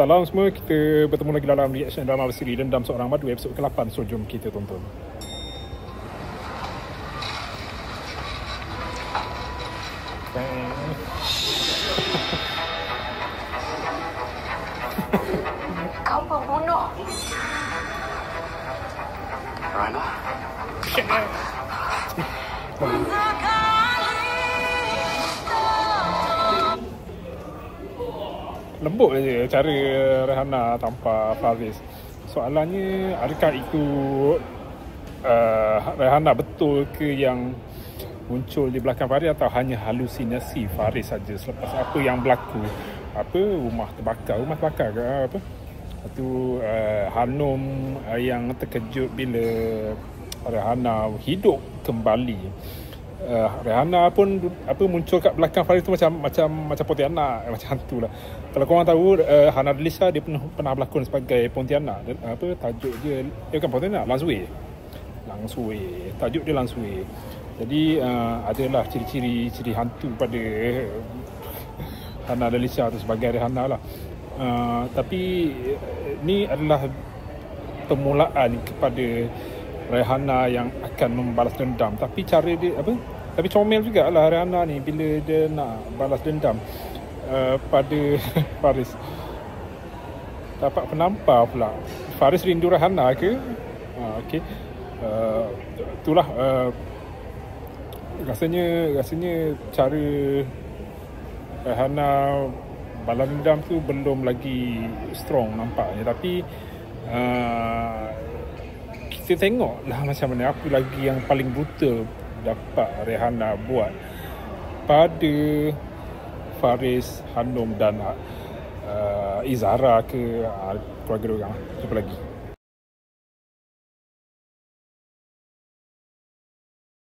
Salam semua, kita bertemu lagi dalam reaction drama bersiri Dendam Seorang Madu episod ke-8. So jom kita tonton. Kau pembunuh. Raina? Lembut je cara Rehana tanpa Faris. Soalannya, adakah itu Rehana betul ke yang muncul di belakang Faris atau hanya halusinasi Faris saja selepas apa yang berlaku? Rumah terbakar ke apa? Itu Hanum yang terkejut bila Rehana hidup kembali. Rehana pun muncul kat belakang Faris tu macam Pontianak, macam hantu lah. Kalau korang tahu, Hana Delisa dia pernah berlakon sebagai Pontianak. Tajuk dia bukan Pontianak, Langsui. Tajuk dia Langsui. Jadi adalah ciri-ciri hantu pada Hana Delisa tu sebagai Rehana lah. Tapi ni adalah permulaan kepada Rehana yang akan membalas dendam. Tapi cara dia tapi comel jugalah Rehana ni bila dia nak balas dendam pada Faris. Dapat penampar pula. Faris rindu Rehana ke? Okey. Itulah rasanya cara Rehana balas dendam tu belum lagi strong nampaknya. Tapi kita tengoklah macam mana apa lagi yang paling brutal dapat Rehana buat pada Faris, Hanum dan Izara ke keluarga diorang. Jumpa lagi.